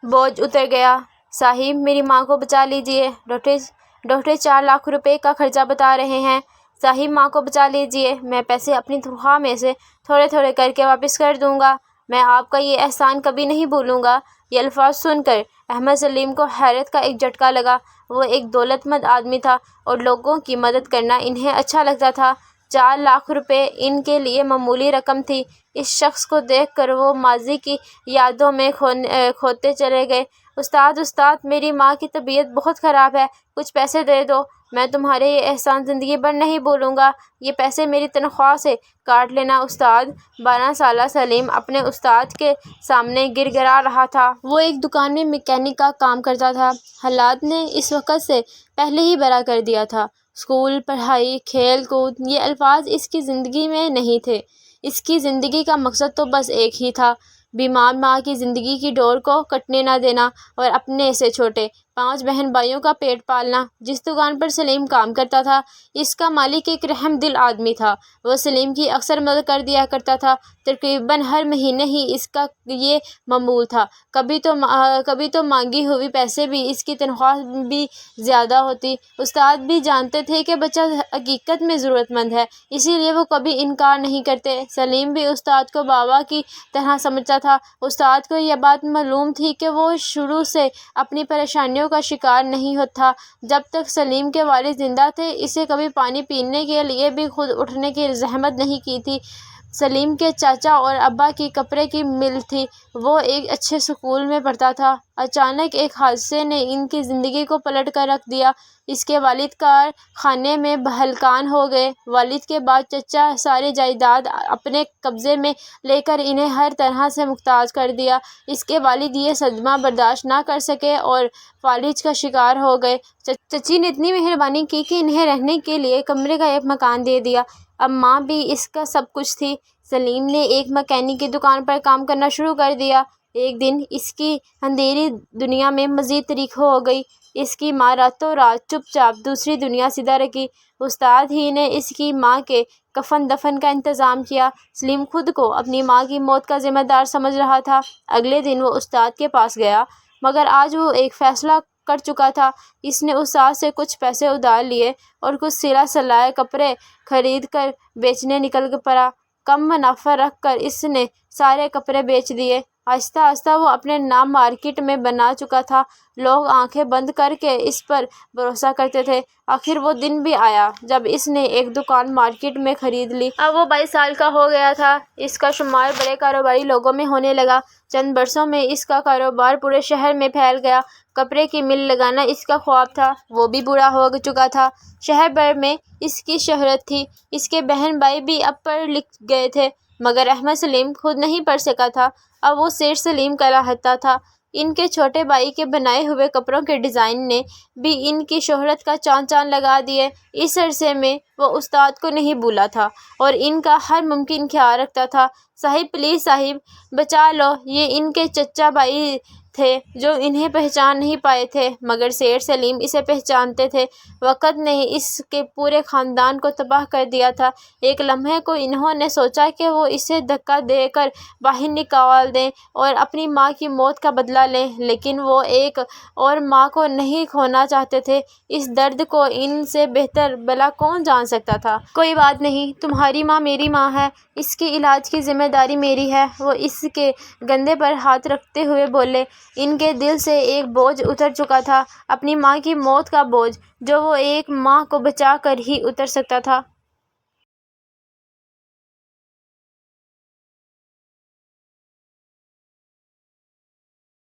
بوجھ اتر گیا۔ صاحب میری ماں کو بچا لیجیے، ڈاکٹر 4 لاکھ روپے کا خرچہ بتا رہے ہیں۔ صاحب ماں کو بچا لیجیے، میں پیسے اپنی تنخواہ میں سے تھوڑے تھوڑے کر کے واپس کر دوں گا، میں آپ کا یہ احسان کبھی نہیں بھولوں گا۔ یہ الفاظ سن کر احمد سلیم کو حیرت کا ایک جھٹکا لگا۔ وہ ایک دولت مند آدمی تھا اور لوگوں کی مدد کرنا انہیں اچھا لگتا تھا۔ 4 لاکھ روپے ان کے لیے معمولی رقم تھی۔ اس شخص کو دیکھ کر وہ ماضی کی یادوں میں کھوتے چلے گئے۔ استاد میری ماں کی طبیعت بہت خراب ہے، کچھ پیسے دے دو، میں تمہارے یہ احسان زندگی بھر نہیں بھولوں گا، یہ پیسے میری تنخواہ سے کاٹ لینا استاد۔ 12 سالہ سلیم اپنے استاد کے سامنے گر گڑا رہا تھا۔ وہ ایک دکان میں میکینک کا کام کرتا تھا۔ حالات نے اس وقت سے پہلے ہی برا کر دیا تھا۔ اسکول، پڑھائی، کھیل کود، یہ الفاظ اس کی زندگی میں نہیں تھے۔ اس کی زندگی کا مقصد تو بس ایک ہی تھا، بیمار ماں کی زندگی کی ڈور کو کٹنے نہ دینا اور اپنے سے چھوٹے 5 بہن بھائیوں کا پیٹ پالنا۔ جس دکان پر سلیم کام کرتا تھا، اس کا مالک ایک رحم دل آدمی تھا۔ وہ سلیم کی اکثر مدد کر دیا کرتا تھا۔ تقریباً ہر مہینے ہی اس کا یہ معمول تھا۔ کبھی تو مانگی ہوئی پیسے بھی اس کی تنخواہ بھی زیادہ ہوتی۔ استاد بھی جانتے تھے کہ بچہ حقیقت میں ضرورت مند ہے، اسی لیے وہ کبھی انکار نہیں کرتے۔ سلیم بھی استاد کو بابا کی طرح سمجھتا تھا۔ استاد کو یہ بات معلوم تھی کہ وہ شروع سے اپنی پریشانیوں کا شکار نہیں تھا۔ جب تک سلیم کے والد زندہ تھے، اسے کبھی پانی پینے کے لیے بھی خود اٹھنے کی زحمت نہیں کی تھی۔ سلیم کے چاچا اور ابا کی کپڑے کی مل تھی۔ وہ ایک اچھے اسکول میں پڑھتا تھا۔ اچانک ایک حادثے نے ان کی زندگی کو پلٹ کر رکھ دیا۔ اس کے والد کارخانے میں ہلکان ہو گئے۔ والد کے بعد چچا ساری جائیداد اپنے قبضے میں لے کر انہیں ہر طرح سے محتاج کر دیا۔ اس کے والد یہ صدمہ برداشت نہ کر سکے اور فالج کا شکار ہو گئے۔ چچی نے اتنی مہربانی کی کہ انہیں رہنے کے لیے کمرے کا ایک مکان دے دیا۔ اب ماں بھی اس کا سب کچھ تھی۔ سلیم نے ایک میکینک کی دکان پر کام کرنا شروع کر دیا۔ ایک دن اس کی اندھیری دنیا میں مزید تاریک ہو گئی۔ اس کی ماں راتوں رات چپ چاپ دوسری دنیا سیدھا رکھی۔ استاد ہی نے اس کی ماں کے کفن دفن کا انتظام کیا۔ سلیم خود کو اپنی ماں کی موت کا ذمہ دار سمجھ رہا تھا۔ اگلے دن وہ استاد کے پاس گیا، مگر آج وہ ایک فیصلہ کر چکا تھا۔ اس نے استاد سے کچھ پیسے ادھار لیے اور کچھ سلا سلائے کپڑے خرید کر بیچنے نکل پڑا۔ کم منافع رکھ کر اس نے سارے کپڑے بیچ دیے۔ آہستہ آہستہ وہ اپنے نام مارکیٹ میں بنا چکا تھا۔ لوگ آنکھیں بند کر کے اس پر بھروسہ کرتے تھے۔ آخر وہ دن بھی آیا جب اس نے ایک دکان مارکیٹ میں خرید لی۔ اب وہ 22 سال کا ہو گیا تھا۔ اس کا شمار بڑے کاروباری لوگوں میں ہونے لگا۔ چند برسوں میں اس کا کاروبار پورے شہر میں پھیل گیا۔ کپڑے کی مل لگانا اس کا خواب تھا، وہ بھی پورا ہو چکا تھا۔ شہر بھر میں اس کی شہرت تھی۔ اس کے بہن بھائی بھی اب پڑھ لکھ گئے تھے، مگر احمد سلیم خود نہیں پڑھ سکا تھا۔ اب وہ سیٹھ سلیم کہلاتا تھا۔ ان کے چھوٹے بھائی کے بنائے ہوئے کپڑوں کے ڈیزائن نے بھی ان کی شہرت کا چاند لگا دیے۔ اس عرصے میں وہ استاد کو نہیں بھولا تھا اور ان کا ہر ممکن خیال رکھتا تھا۔ صاحب پلیز صاحب بچا لو، یہ ان کے چچا بھائی تھے جو انہیں پہچان نہیں پائے تھے، مگر سیٹھ سلیم اسے پہچانتے تھے۔ وقت نے اس کے پورے خاندان کو تباہ کر دیا تھا۔ ایک لمحے کو انہوں نے سوچا کہ وہ اسے دھکا دے کر باہر نکال دیں اور اپنی ماں کی موت کا بدلہ لیں، لیکن وہ ایک اور ماں کو نہیں کھونا چاہتے تھے۔ اس درد کو ان سے بہتر بھلا کون جان سکتا تھا؟ کوئی بات نہیں، تمہاری ماں میری ماں ہے، اس کے علاج کی ذمہ داری میری ہے، وہ اس کے کندھے پر ہاتھ رکھتے ہوئے بولے۔ ان کے دل سے ایک بوجھ اتر چکا تھا، اپنی ماں کی موت کا بوجھ، جو وہ ایک ماں کو بچا کر ہی اتر سکتا تھا۔